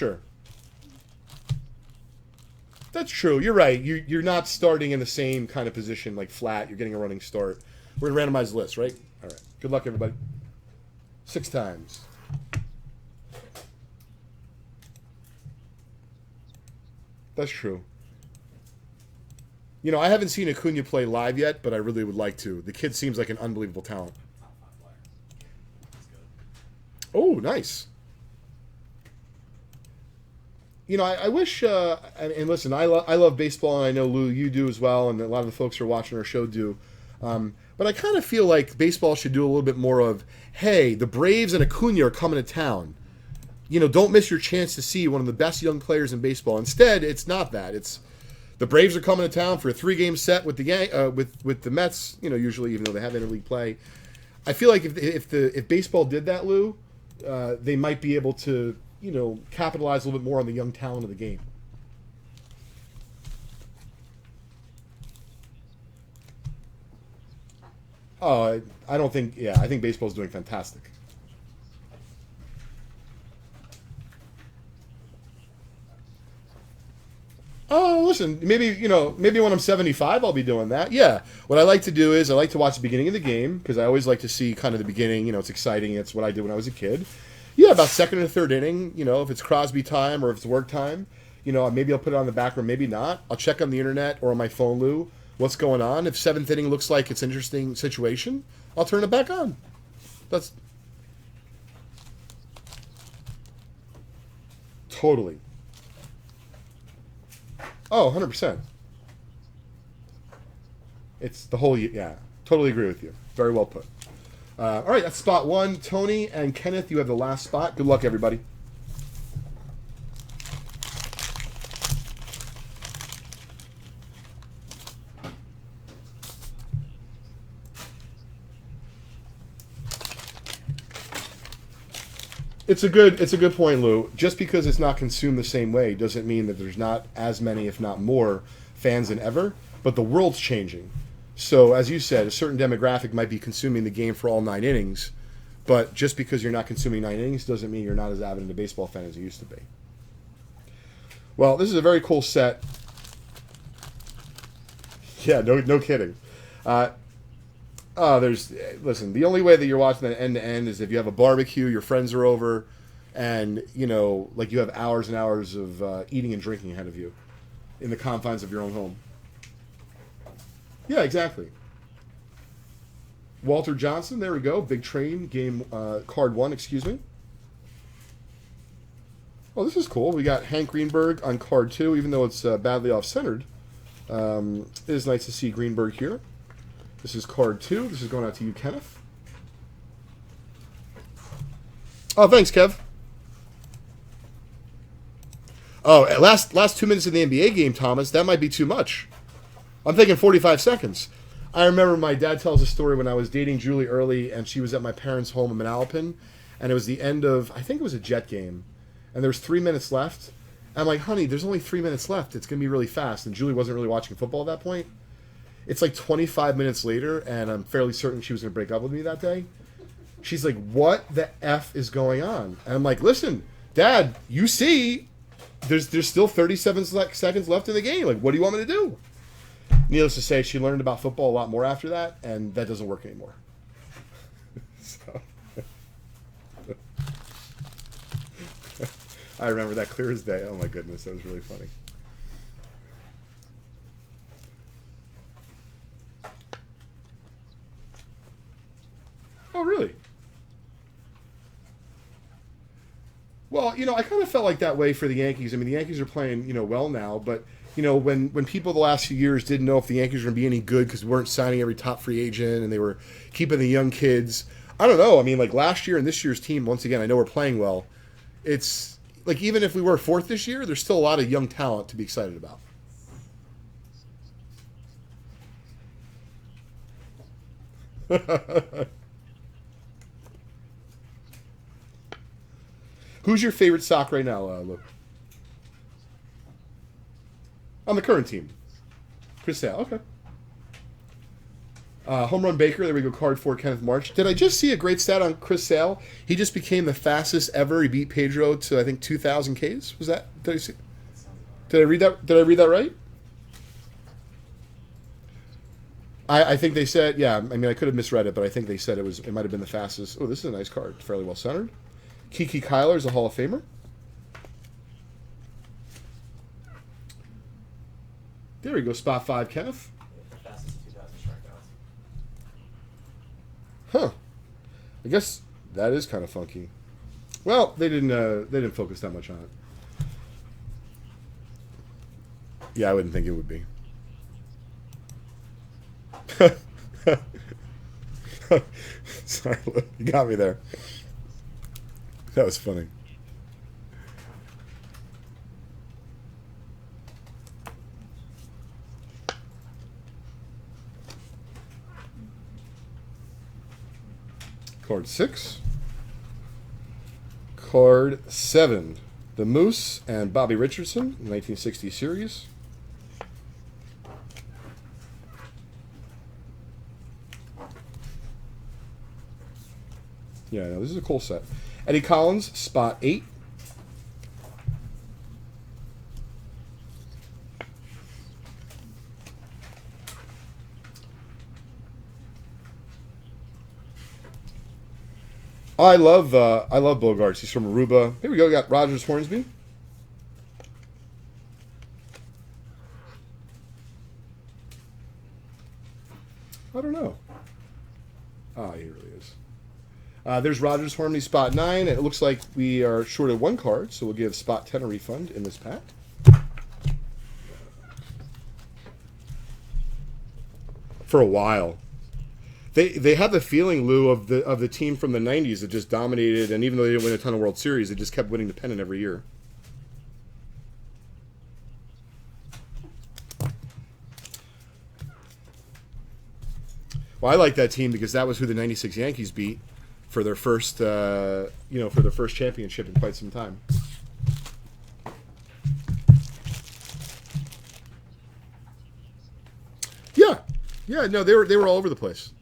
Sure. That's true. You're right. You're not starting in the same kind of position, like flat. You're getting a running start. We're going to randomize the list, right? All right. Good luck, everybody. 6 times. That's true. You know, I haven't seen Acuna play live yet, but I really would like to. The kid seems like an unbelievable talent. Oh, nice. You know, I wish, and listen, I love baseball, and I know, Lou, you do as well, and a lot of the folks who are watching our show do. But I kind of feel like baseball should do a little bit more of, hey, the Braves and Acuna are coming to town. You know, don't miss your chance to see one of the best young players in baseball. Instead, it's not that. It's the Braves are coming to town for a 3-game set with the Mets. You know, usually, even though they have interleague play. I feel like if baseball did that, Lou, they might be able to, you know, capitalize a little bit more on the young talent of the game. Oh, I don't think. Yeah, I think baseball's doing fantastic. Oh, listen, maybe when I'm 75, I'll be doing that. Yeah. What I like to do is I like to watch the beginning of the game because I always like to see kind of the beginning. You know, it's exciting. It's what I did when I was a kid. Yeah, about second or third inning. You know, if it's Crosby time or if it's work time, you know, maybe I'll put it on the back or maybe not. I'll check on the internet or on my phone, Lou, what's going on. If seventh inning looks like it's an interesting situation, I'll turn it back on. That's totally. Oh, 100%. It's the whole, yeah, totally agree with you. Very well put. All right, that's spot 1. Tony and Kenneth, you have the last spot. Good luck, everybody. It's a good point, Lou. Just because it's not consumed the same way doesn't mean that there's not as many, if not more, fans than ever. But the world's changing. So, as you said, a certain demographic might be consuming the game for all 9 innings, but just because you're not consuming 9 innings doesn't mean you're not as avid a baseball fan as you used to be. Well, this is a very cool set. Yeah, no kidding. Uh, listen, the only way that you're watching that end to end is if you have a barbecue, your friends are over, and, you know, like you have hours and hours of eating and drinking ahead of you in the confines of your own home. Yeah, exactly. Walter Johnson, there we go. Big Train, game card 1, excuse me. Oh, this is cool. We got Hank Greenberg on card 2, even though it's badly off-centered. It is nice to see Greenberg here. This is card 2. This is going out to you, Kenneth. Oh, thanks, Kev. Oh, last 2 minutes of the NBA game, Thomas. That might be too much. I'm thinking 45 seconds. I remember my dad tells a story when I was dating Julie early, and she was at my parents' home in Manalapan, and it was the end of, I think it was a Jet game, and there was 3 minutes left. I'm like, honey, there's only 3 minutes left. It's going to be really fast. And Julie wasn't really watching football at that point. It's like 25 minutes later, and I'm fairly certain she was going to break up with me that day. She's like, what the F is going on? And I'm like, listen, Dad, you see, there's still 37 seconds left in the game. Like, what do you want me to do? Needless to say, she learned about football a lot more after that, and that doesn't work anymore. So. I remember that clear as day. Oh my goodness, that was really funny. Oh, really? Well, you know, I kind of felt like that way for the Yankees. I mean, the Yankees are playing, you know, well now, but, you know, when people the last few years didn't know if the Yankees were going to be any good because we weren't signing every top free agent and they were keeping the young kids. I don't know. I mean, like last year and this year's team, once again, I know we're playing well. It's like even if we were fourth this year, there's still a lot of young talent to be excited about. Who's your favorite sock right now, Luke? On the current team. Chris Sale, okay. Home Run Baker, there we go, card 4, Kenneth March. Did I just see a great stat on Chris Sale? He just became the fastest ever. He beat Pedro to, I think, 2,000 Ks. Was that? Did I see? Did I read that? Did I read that right? I think they said, yeah, I mean, I could have misread it, but I think they said it might have been the fastest. Oh, this is a nice card. Fairly well centered. Kiki Kyler is a Hall of Famer. There we go, spot 5, Kenneth. Fastest 2,000 strikeouts. Huh. I guess that is kind of funky. Well, they didn't focus that much on it. Yeah, I wouldn't think it would be. Sorry, you got me there. That was funny. Card 6. Card 7. The Moose and Bobby Richardson, 1960 series. Yeah, no, this is a cool set. Eddie Collins, spot 8. I love Bogarts. He's from Aruba. Here we go. We got Rogers Hornsby. I don't know. Ah, he really is. There's Rogers Hornsby, spot 9. It looks like we are short of 1 card, so we'll give spot 10 a refund in this pack. For a while. They have the feeling, Lou, of the team from the 90s that just dominated, and even though they didn't win a ton of World Series, they just kept winning the pennant every year. Well, I like that team because that was who the '96 Yankees beat for their first, for their first championship in quite some time. Yeah, no, they were all over the place.